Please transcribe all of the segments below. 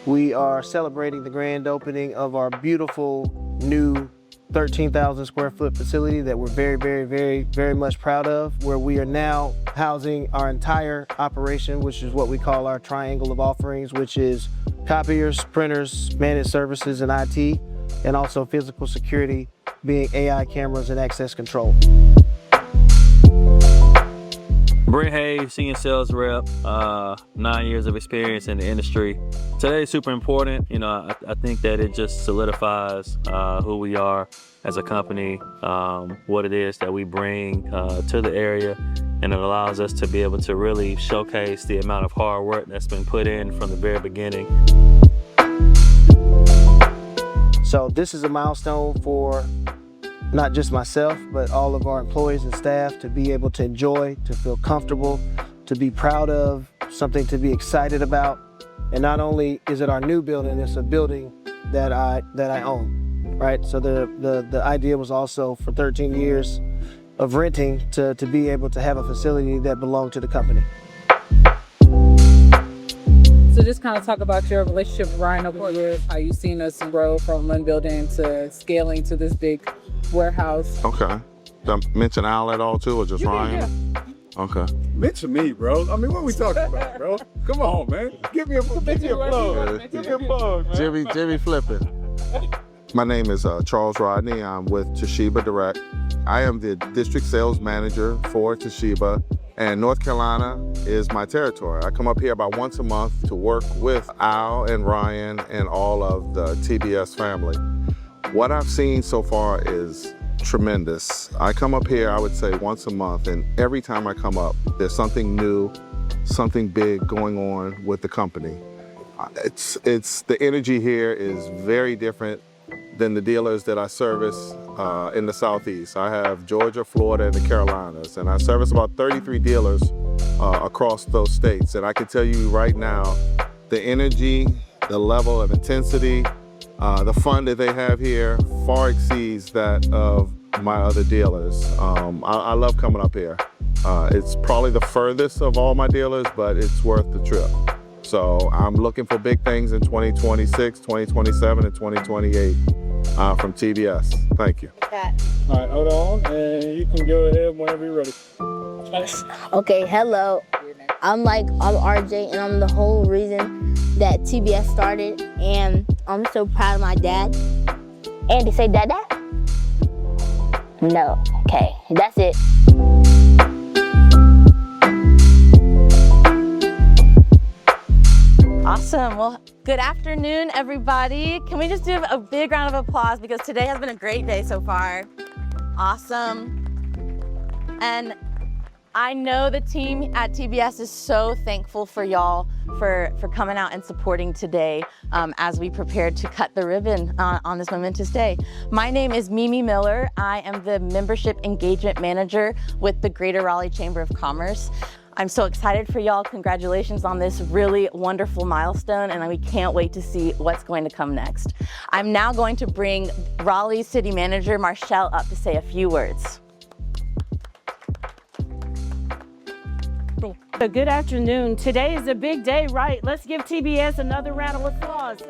We are celebrating the grand opening of our beautiful new 13,000 square foot facility that we're very much proud of, where we are now housing our entire operation, which is what we call our triangle of offerings, which is copiers, printers, managed services, and IT, and also physical security, being AI cameras and access control. Brent Hayes, Senior Sales Rep, 9 years of experience in the industry. Today is super important. I think that it just solidifies who we are as a company, what it is that we bring to the area, and it allows us to be able to really showcase the amount of hard work that's been put in from the very beginning. So this is a milestone for not just myself, but all of our employees and staff to be able to enjoy, to feel comfortable, to be proud of, something to be excited about. And not only is it our new building, it's a building that I own, right? So the idea was also for 13 years of renting to be able to have a facility that belonged to the company. So just kind of talk about your relationship with Ryan over the years, how you've seen us grow from one building to scaling to this big warehouse. Okay. Did I mention Al at all too, or just Ryan? Yeah. Okay. Mention me, bro. I mean, what are we talking about, bro? Come on, man. Give me a plug. Give me a plug, man. Jimmy flipping. My name is Charles Rodney. I'm with Toshiba Direct. I am the district sales manager for Toshiba, and North Carolina is my territory. I come up here about once a month to work with Al and Ryan and all of the TBS family. What I've seen so far is tremendous. I come up here, I would say, once a month, and every time I come up, there's something new, something big going on with the company. It's the energy here is very different than the dealers that I service in the Southeast. I have Georgia, Florida, and the Carolinas, and I service about 33 dealers across those states. And I can tell you right now, the energy, the level of intensity, the fun that they have here far exceeds that of my other dealers. I love coming up here. It's probably the furthest of all my dealers, but it's worth the trip. So I'm looking for big things in 2026, 2027, and 2028 from TBS. Thank you. All right, hold on, and you can go ahead whenever you're ready. Okay, hello. I'm RJ, and I'm the whole reason that TBS started, and I'm so proud of my dad. Andy, say dad? No. Okay, that's it. Awesome. Well, good afternoon, everybody. Can we just do a big round of applause because today has been a great day so far. Awesome. And I know the team at TBS is so thankful for y'all for coming out and supporting today as we prepare to cut the ribbon on this momentous day. My name is Mimi Miller. I am the Membership Engagement Manager with the Greater Raleigh Chamber of Commerce. I'm so excited for y'all. Congratulations on this really wonderful milestone, and we can't wait to see what's going to come next. I'm now going to bring Raleigh City Manager Marshall up to say a few words. Good afternoon. Today is a big day, right? Let's give TBS another round of applause.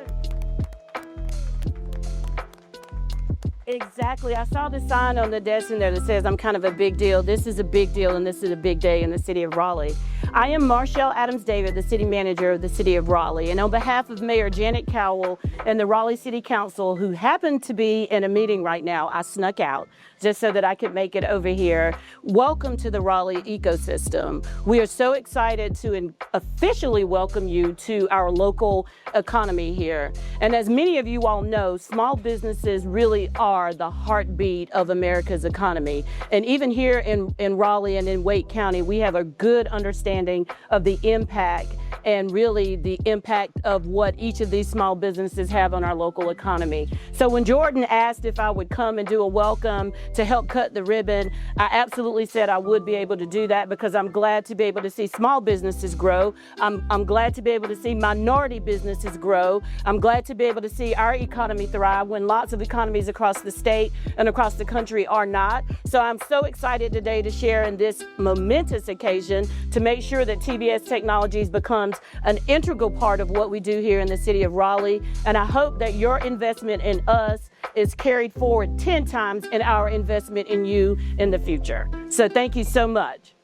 Exactly. I saw the sign on the desk in there that says I'm kind of a big deal. This is a big deal, and this is a big day in the city of Raleigh. I am Marshall Adams-David, the city manager of the city of Raleigh, and on behalf of Mayor Janet Cowell and the Raleigh City Council, who happen to be in a meeting right now, I snuck out just so that I could make it over here. Welcome to the Raleigh ecosystem. We are so excited to officially welcome you to our local economy here. And as many of you all know, small businesses really are the heartbeat of America's economy. And even here in Raleigh and in Wake County, we have a good understanding of the impact and really the impact of what each of these small businesses have on our local economy. So when Jordan asked if I would come and do a welcome, to help cut the ribbon. I absolutely said I would be able to do that because I'm glad to be able to see small businesses grow. I'm glad to be able to see minority businesses grow. I'm glad to be able to see our economy thrive when lots of economies across the state and across the country are not. So I'm so excited today to share in this momentous occasion to make sure that TBS Technologies becomes an integral part of what we do here in the city of Raleigh. And I hope that your investment in us is carried forward 10 times in our investment in you in the future. So thank you so much.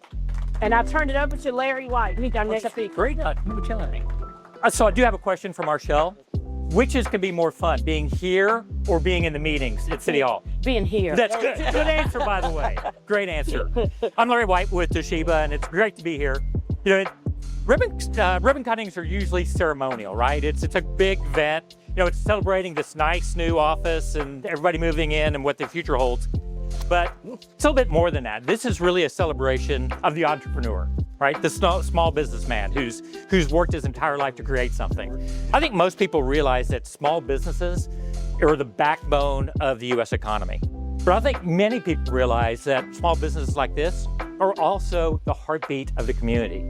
And I've turned it over to Larry White. He's our next speaker. Great. So I do have a question for Marshall. Which can be more fun, being here or being in the meetings at City Hall? Being here. That's good. Good answer, by the way. Great answer. I'm Larry White with Toshiba, and it's great to be here. You know, ribbon cuttings are usually ceremonial, right? It's a big event. You know, it's celebrating this nice new office and everybody moving in and what the future holds. But it's a little bit more than that. This is really a celebration of the entrepreneur, right? The small businessman who's worked his entire life to create something. I think most people realize that small businesses are the backbone of the U.S. economy. But I think many people realize that small businesses like this are also the heartbeat of the community.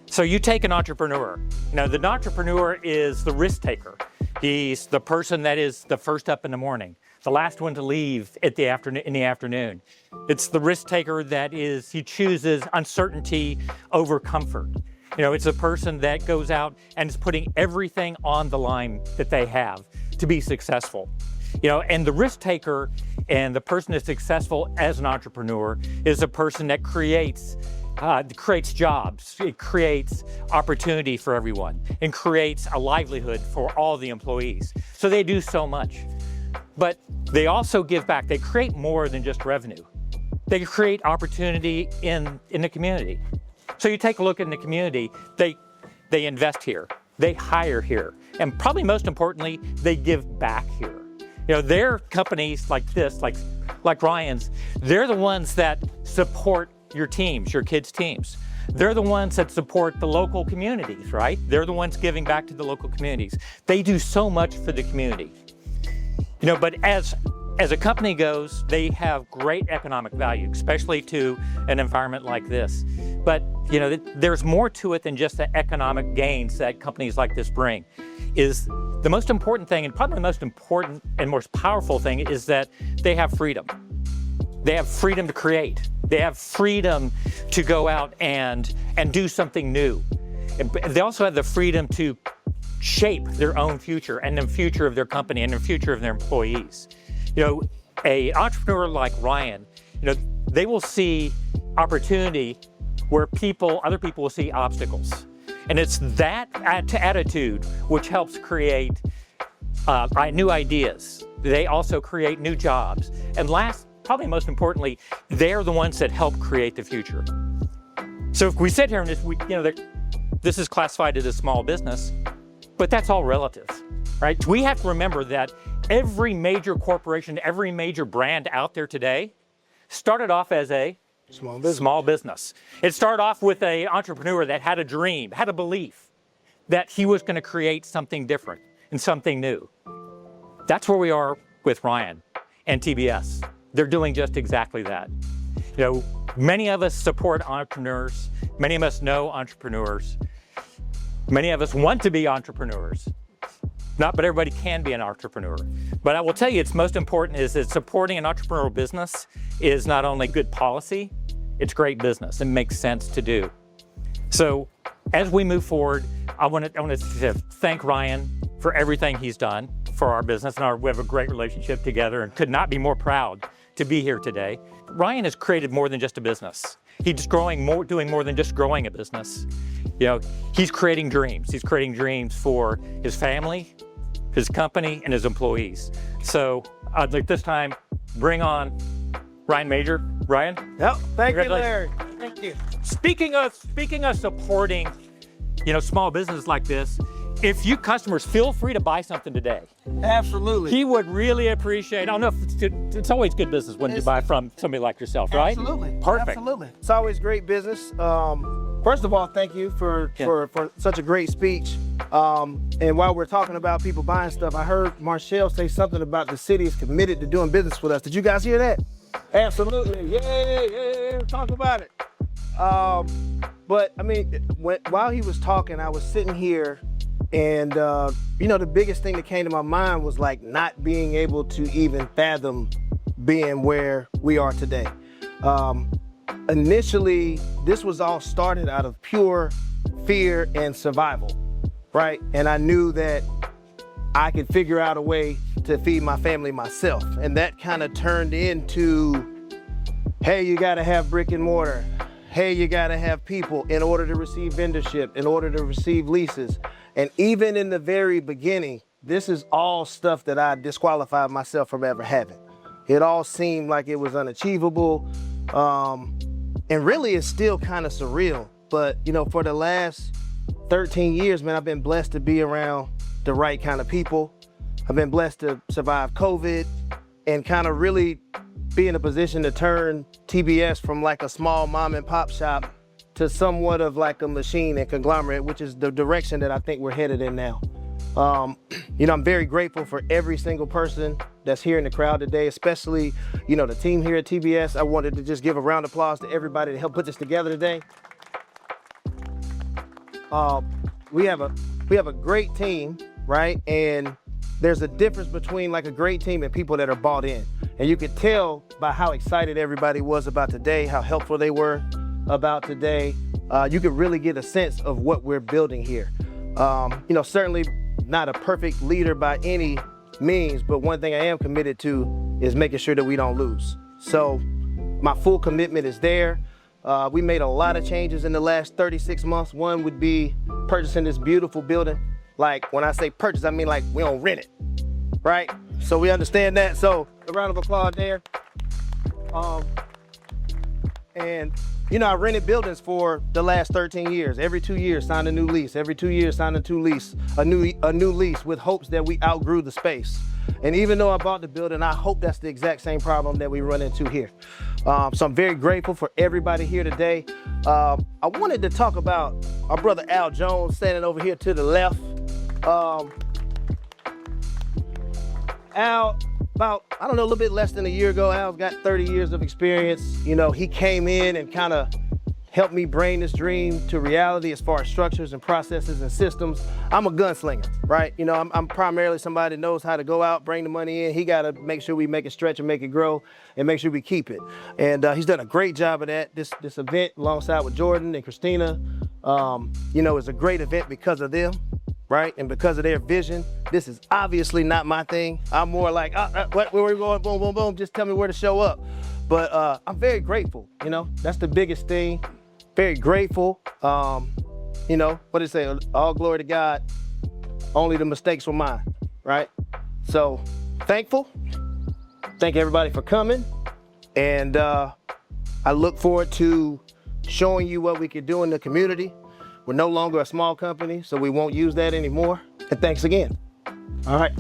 So you take an entrepreneur. You know, the entrepreneur is the risk taker. He's the person that is the first up in the morning, the last one to leave in the afternoon. It's the risk taker he chooses uncertainty over comfort. You know, it's a person that goes out and is putting everything on the line that they have to be successful. You know, and the risk taker and the person that's successful as an entrepreneur is a person that creates jobs, it creates opportunity for everyone, and creates a livelihood for all the employees. So they do so much. But they also give back. They create more than just revenue. They create opportunity in the community. So you take a look in the community, they invest here, they hire here, and probably most importantly, they give back here. You know, they're companies like this, like Ryan's, they're the ones that support your teams, your kids' teams. They're the ones that support the local communities, right? They're the ones giving back to the local communities. They do so much for the community. You know, but as a company goes, they have great economic value, especially to an environment like this. But, you know, there's more to it than just the economic gains that companies like this bring. Is the most important thing, and probably the most important and most powerful thing, is that they have freedom. They have freedom to create. They have freedom to go out and do something new. And they also have the freedom to shape their own future and the future of their company and the future of their employees. You know, an entrepreneur like Ryan, you know, they will see opportunity where other people will see obstacles. And it's that attitude which helps create new ideas. They also create new jobs. And last, probably most importantly, they're the ones that help create the future. So if we sit here and this is classified as a small business, but that's all relative, right? We have to remember that every major corporation, every major brand out there today started off as a small business. It started off with an entrepreneur that had a dream, had a belief that he was going to create something different and something new. That's where we are with Ryan and TBS. They're doing just exactly that. You know, many of us support entrepreneurs. Many of us know entrepreneurs. Many of us want to be entrepreneurs. Not but everybody can be an entrepreneur. But I will tell you, it's most important is that supporting an entrepreneurial business is not only good policy, it's great business. It makes sense to do. So as we move forward, I want to thank Ryan for everything he's done for our business. And we have a great relationship together and could not be more proud to be here today. Ryan has created more than just a business. He's doing more than just growing a business. You know, he's creating dreams. He's creating dreams for his family, his company, and his employees. So I'd like this time bring on Ryan Major. Ryan? Yep. Thank you, Larry. Thank you. Speaking of supporting, you know, small businesses like this, if you customers feel free to buy something today. Absolutely. He would really appreciate. I don't know if it's always good business when you buy from somebody like yourself, right? Absolutely. Perfect. Absolutely. It's always great business. First of all, thank you for such a great speech. And while we're talking about people buying stuff, I heard Marshall say something about the city is committed to doing business with us. Did you guys hear that? Absolutely. Yeah. Talk about it. But I mean, while he was talking, I was sitting here and, the biggest thing that came to my mind was like not being able to even fathom being where we are today. Initially, this was all started out of pure fear and survival, right? And I knew that I could figure out a way to feed my family myself. And that kind of turned into, hey, you gotta have brick and mortar. Hey, you gotta have people in order to receive vendorship, in order to receive leases. And even in the very beginning, this is all stuff that I disqualified myself from ever having. It all seemed like it was unachievable. And really it's still kind of surreal. But, for the last 13 years, man, I've been blessed to be around the right kind of people. I've been blessed to survive COVID and kind of really be in a position to turn TBS from like a small mom and pop shop to somewhat of like a machine and conglomerate, which is the direction that I think we're headed in now. I'm very grateful for every single person that's here in the crowd today, especially, the team here at TBS. I wanted to just give a round of applause to everybody that helped put this together today. We have a great team, right? And there's a difference between like a great team and people that are bought in. And you could tell by how excited everybody was about today, how helpful they were about today. You could really get a sense of what we're building here. Certainly not a perfect leader by any means, but one thing I am committed to is making sure that we don't lose. So my full commitment is there. We made a lot of changes in the last 36 months. One would be purchasing this beautiful building. Like when I say purchase, I mean like we don't rent it, right? So we understand that. So a round of applause there. I rented buildings for the last 13 years. Every 2 years, signed a new lease. Every 2 years, signed a new lease with hopes that we outgrew the space. And even though I bought the building, I hope that's the exact same problem that we run into here. So I'm very grateful for everybody here today. I wanted to talk about our brother Al Jones standing over here to the left. Al, about, a little bit less than a year ago, Al's got 30 years of experience. He came in and kind of helped me bring this dream to reality as far as structures and processes and systems. I'm a gunslinger, right? I'm primarily somebody that knows how to go out, bring the money in. He got to make sure we make it stretch and make it grow and make sure we keep it. And he's done a great job of that. This event alongside with Jordan and Christina, is a great event because of them, right? And because of their vision. This is obviously not my thing. I'm more like, where we going? Boom, boom, boom. Just tell me where to show up. But I'm very grateful. That's the biggest thing. Very grateful. What did it say? All glory to God. Only the mistakes were mine, right? So thankful. Thank everybody for coming. And I look forward to showing you what we can do in the community. We're no longer a small company, so we won't use that anymore. And thanks again. All right.